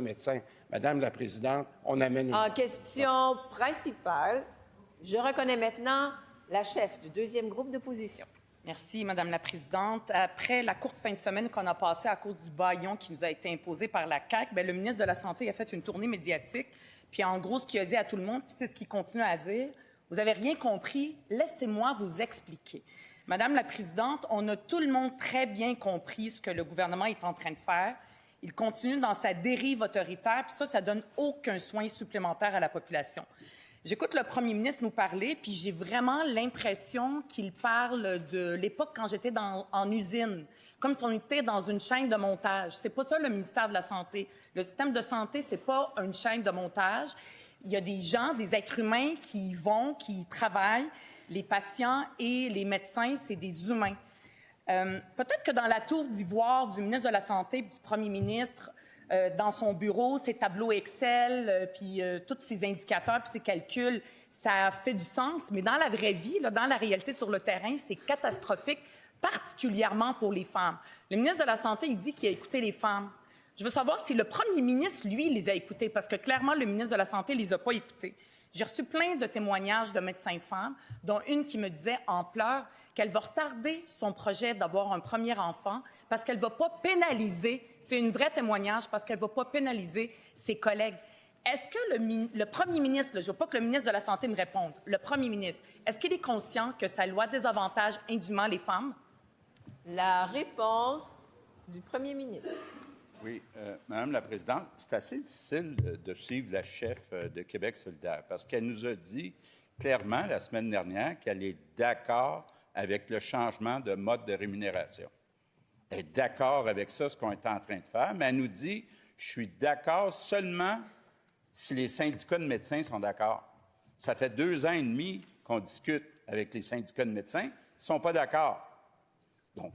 médecins. Madame la Présidente, on amène... En question principale, je reconnais maintenant la chef du deuxième groupe d'opposition. Merci, Madame la Présidente. Après la courte fin de semaine qu'on a passée à cause du bâillon qui nous a été imposé par la CAQ, le ministre de la Santé a fait une tournée médiatique. Puis en gros, ce qu'il a dit à tout le monde, puis c'est ce qu'il continue à dire, vous n'avez rien compris, laissez-moi vous expliquer. Madame la Présidente, on a tout le monde très bien compris ce que le gouvernement est en train de faire. Il continue dans sa dérive autoritaire, puis ça donne aucun soin supplémentaire à la population. J'écoute le premier ministre nous parler, puis j'ai vraiment l'impression qu'il parle de l'époque quand j'étais en usine, comme si on était dans une chaîne de montage. C'est pas ça le ministère de la Santé. Le système de santé, c'est pas une chaîne de montage. Il y a des gens, des êtres humains qui y vont, qui y travaillent. Les patients et les médecins, c'est des humains. Peut-être que dans la tour d'ivoire du ministre de la Santé et du premier ministre, dans son bureau, ses tableaux Excel, puis tous ses indicateurs, puis ses calculs, ça fait du sens. Mais dans la vraie vie, là, dans la réalité sur le terrain, c'est catastrophique, particulièrement pour les femmes. Le ministre de la Santé, il dit qu'il a écouté les femmes. Je veux savoir si le premier ministre, lui, les a écoutés, parce que clairement, le ministre de la Santé ne les a pas écoutés. J'ai reçu plein de témoignages de médecins femmes, dont une qui me disait en pleurs qu'elle va retarder son projet d'avoir un premier enfant parce qu'elle ne va pas pénaliser, c'est un vrai témoignage, parce qu'elle ne va pas pénaliser ses collègues. Est-ce que le premier ministre, je ne veux pas que le ministre de la Santé me réponde, le premier ministre, est-ce qu'il est conscient que sa loi désavantage indûment les femmes? La réponse du premier ministre. Oui, Madame la Présidente, c'est assez difficile de suivre la chef de Québec solidaire parce qu'elle nous a dit clairement la semaine dernière qu'elle est d'accord avec le changement de mode de rémunération. Elle est d'accord avec ça, ce qu'on est en train de faire, mais elle nous dit « je suis d'accord seulement si les syndicats de médecins sont d'accord ». Ça fait 2 ans et demi qu'on discute avec les syndicats de médecins, ils ne sont pas d'accord. Donc,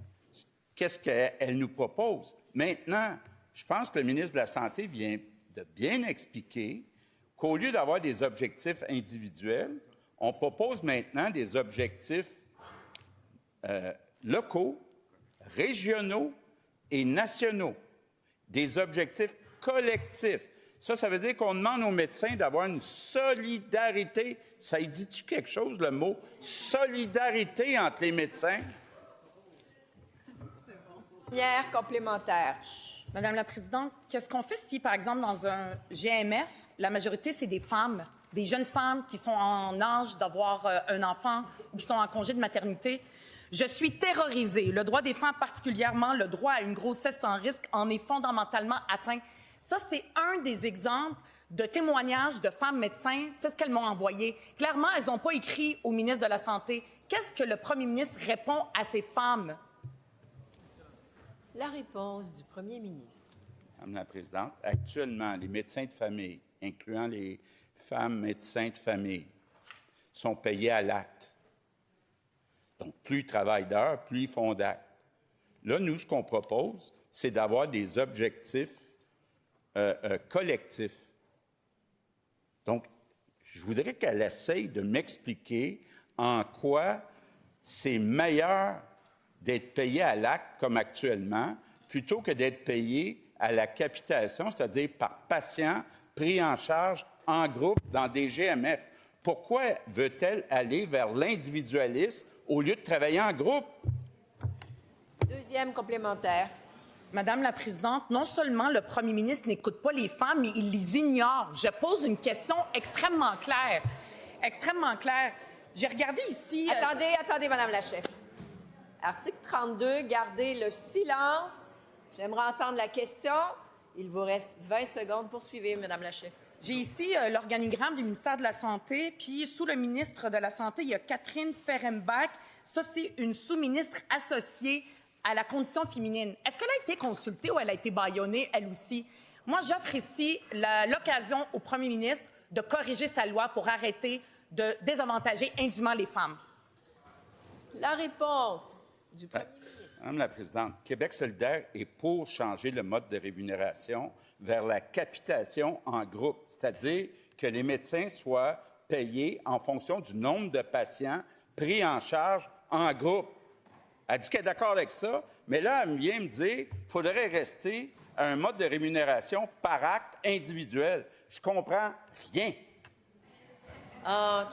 qu'est-ce qu'elle nous propose? Maintenant, je pense que le ministre de la Santé vient de bien expliquer qu'au lieu d'avoir des objectifs individuels, on propose maintenant des objectifs locaux, régionaux et nationaux, des objectifs collectifs. Ça veut dire qu'on demande aux médecins d'avoir une solidarité. Ça dit-tu quelque chose, le mot solidarité entre les médecins? Première complémentaire. Madame la Présidente, qu'est-ce qu'on fait si, par exemple, dans un GMF, la majorité, c'est des femmes, des jeunes femmes qui sont en âge d'avoir un enfant ou qui sont en congé de maternité? Je suis terrorisée. Le droit des femmes, particulièrement le droit à une grossesse sans risque, en est fondamentalement atteint. Ça, c'est un des exemples de témoignages de femmes médecins. C'est ce qu'elles m'ont envoyé. Clairement, elles n'ont pas écrit au ministre de la Santé. Qu'est-ce que le premier ministre répond à ces femmes? La réponse du premier ministre. Madame la Présidente, actuellement, les médecins de famille, incluant les femmes médecins de famille, sont payés à l'acte. Donc, plus ils travaillent d'heures, plus ils font d'actes. Là, nous, ce qu'on propose, c'est d'avoir des objectifs collectifs. Donc, je voudrais qu'elle essaye de m'expliquer en quoi c'est meilleur d'être payé à l'acte comme actuellement, plutôt que d'être payé à la capitation, c'est-à-dire par patient pris en charge en groupe dans des GMF. Pourquoi veut-elle aller vers l'individualisme au lieu de travailler en groupe? Deuxième complémentaire. Madame la Présidente, non seulement le premier ministre n'écoute pas les femmes, mais il les ignore. Je pose une question extrêmement claire. Extrêmement claire. J'ai regardé ici... Attendez, Madame la chef. Article 32, gardez le silence. J'aimerais entendre la question. Il vous reste 20 secondes pour suivre, Madame la chef. J'ai ici l'organigramme du ministère de la Santé, puis sous le ministre de la Santé, il y a Catherine Ferrenbach. Ça, c'est une sous-ministre associée à la condition féminine. Est-ce qu'elle a été consultée ou elle a été bâillonnée, elle aussi? Moi, j'offre ici l'occasion au premier ministre de corriger sa loi pour arrêter de désavantager indûment les femmes. La réponse du premier ministre. Madame la Présidente, Québec solidaire est pour changer le mode de rémunération vers la capitation en groupe, c'est-à-dire que les médecins soient payés en fonction du nombre de patients pris en charge en groupe. Elle dit qu'elle est d'accord avec ça, mais là, elle vient me dire qu'il faudrait rester à un mode de rémunération par acte individuel. Je comprends rien. Ah,